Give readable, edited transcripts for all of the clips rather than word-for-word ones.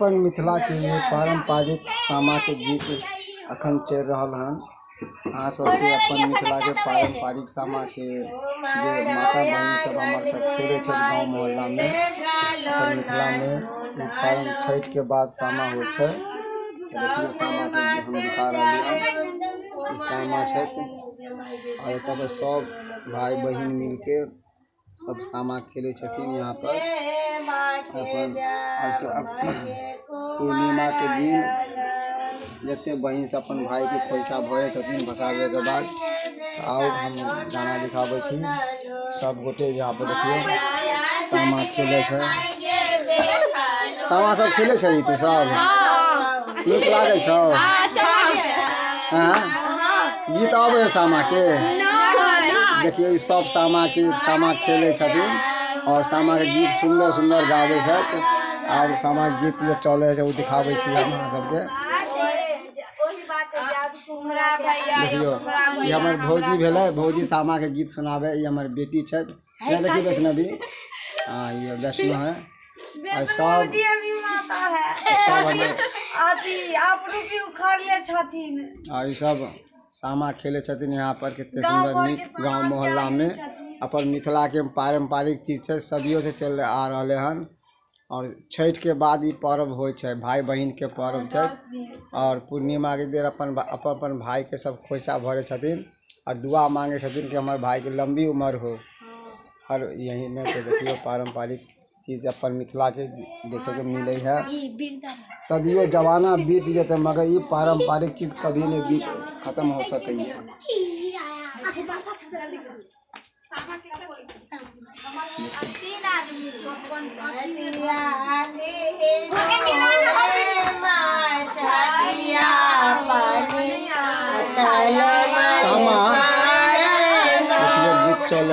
अपन मिथिला के ये पारंपरिक सामा के गीत अखन चल रहा हन। अहाँ सबके अपन मिथिला के पारंपरिक सामा के जे माता बहन सब हमार सब खेले गाँव मोहल्ला में। अपन मिथिला में छठ के बाद सामा हो छे। देखिए सामा के हम दिखा रहे हैं। सामा छठ और तब सब भाई बहन मिलके सब सामा खेले छथिन। यहाँ पर अपन पूर्णिमा के दिन जितने बहन से अपन भाई के पैसा भरे छथिन भसावे के बाद आओ हम गाना दिखावे छी। सब गोटे यहाँ पर देखिए सामा खेले छे। सामा सब खेले छे तू सब नीक लागे छौ? गीत आवे सामा के? देखिए सब सामा खेले छथिन और सामा के गीत सुंदर सुंदर गावे छथि और सामा के गीत जो चले छै वो दिखावे छी हमरा सबके। देखियो ये हमर भौजी भेले, भौजी सामा के गीत सुनावे। ये हमर बेटी छथि, ये देखिए वैष्णवी। हाँ ये वैष्णव है और सब और सब सामा खेले छथिन यहाँ पर। कितने सुंदर नीक गाँव मोहल्ला में अपन मिथिला के पारंपरिक चीज है, सदियों से चल आ रहे हन। और छठ के बाद ये पर्व हो भाई बहन के पर्व है। और पूर्णिमा के देर अपन भाई के सब खोइसा भरे छथिन और दुआ मांगे छथिन कि हमारे भाई की लंबी उम्र हो। और यही में तो देखिए पारंपरिक चीज अपन मिथिला के देखे के मिले है। सदियों जमाना बीत जाते मगर ये पारंपरिक चीज कभी नहीं बीत खत्म हो सके। सामा गीत चल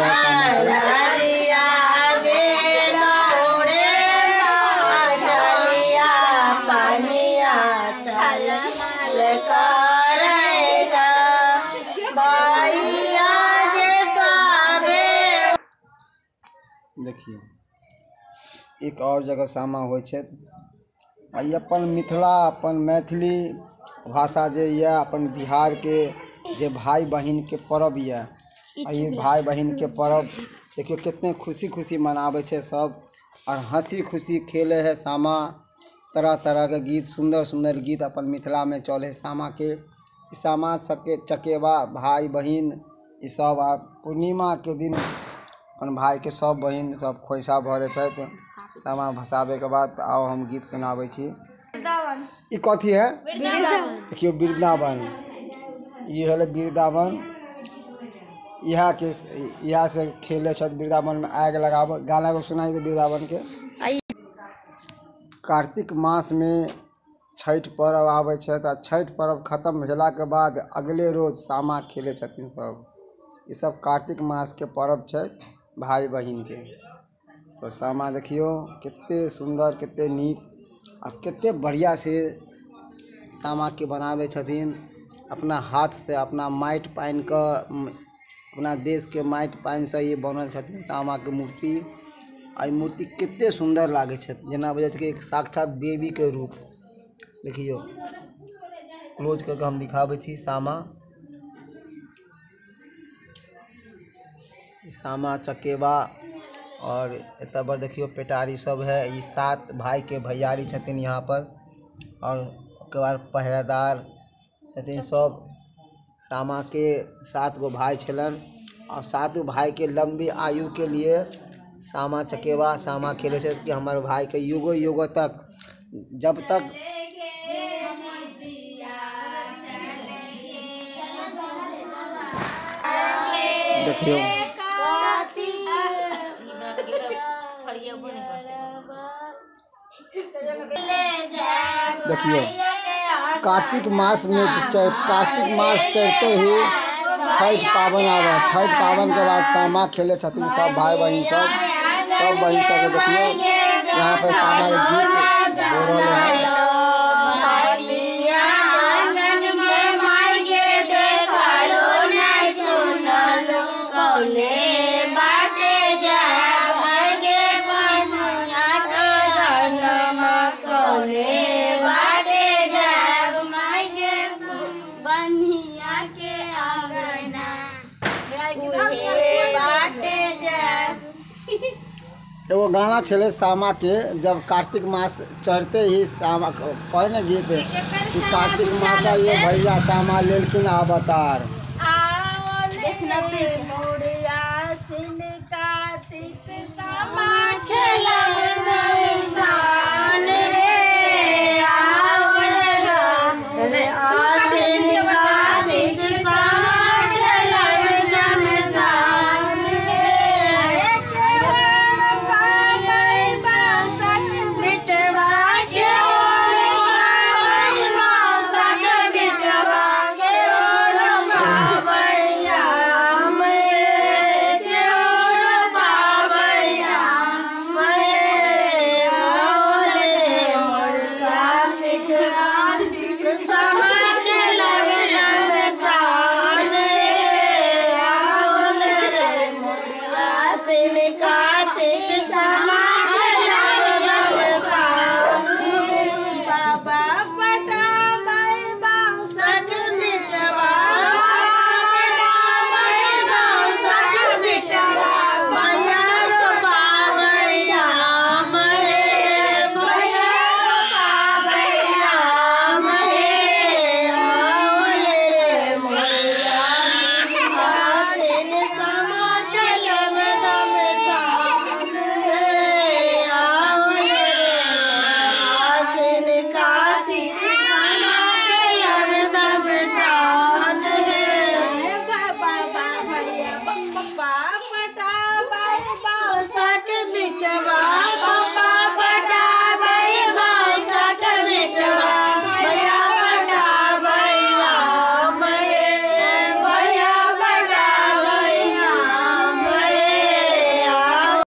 देखिए एक और जगह सामा हो अपन मिथिला अपन मैथिली भाषा जे ये अपन बिहार के जे भाई बहन के पर्व ये ये भाई बहन के पर्व देखियो कितने खुशी खुशी मनावे छे सब और हंसी खुशी खेले है सामा। तरह तरह के गीत, सुंदर सुंदर गीत अपन मिथिला में चले सामा के। सामा चकेवा भाई बहन ई सब पूर्णिमा के दिन अपन भाई के सब बहन सब खोइसा भरे छथि। सामा भसाबे के बाद आओ हम गीत सुनाबै छी। ई कथी है? देखियो वृंदावन, ये है वृंदावन। यहाँ से खेले छथि वृंदावन में आग लगाब। गाना को सुनाई दे वृंदावन के। कार्तिक मास में छठ पर्व आबै छै तऽ छठ पर्व खत्म भेला के बाद अगले रोज सामा खेले छथिन सब। ई सब कार्तिक मास के पर्व छै भाई बहन के। तो सामा देखियो कितने सुंदर, कितने नीक और कितने बढ़िया से सामा के बनावे छथिन। अपना हाथ से, अपना माटि पानि का, अपना देश के माटि पानि से ये बनल छथिन सामा के मूर्ति। आ मूर्ति कितने सुंदर लागे छै, जेना बुझे छै कि एक साक्षात देवी के रूप। देखियो क्लोज करके हम दिखाबै छी सामा। सामा चकेवा और एत पर देखियो पेटारी सब है। ये 7 भाई के भैयारी छथिन यहाँ पर। और उसके बाद पहरेदार छथिन सब। सामा के 7 गो भाई छलन और 7 भाई के लंबी आयु के लिए सामा चकेवा सामा खेले छथि कि हमारे भाई के युगो युगो तक, जब तक देखियो कार्तिक मास में कार्तिक मास चढ़ते ही छठ पावन आवे। छठ पावन के बाद सामा खेले छथिन सब भाई बहन सब बहन सब। देखियो यहाँ पे सामा के गीत हो रहे हैं। एगो गाना चले सामा के, जब कार्तिक मास चढ़ते ही सामा कहे न गीत कि कार्तिक मासा ये भैया सामा लेलखिन अवतार। कार्तिक सामा खेला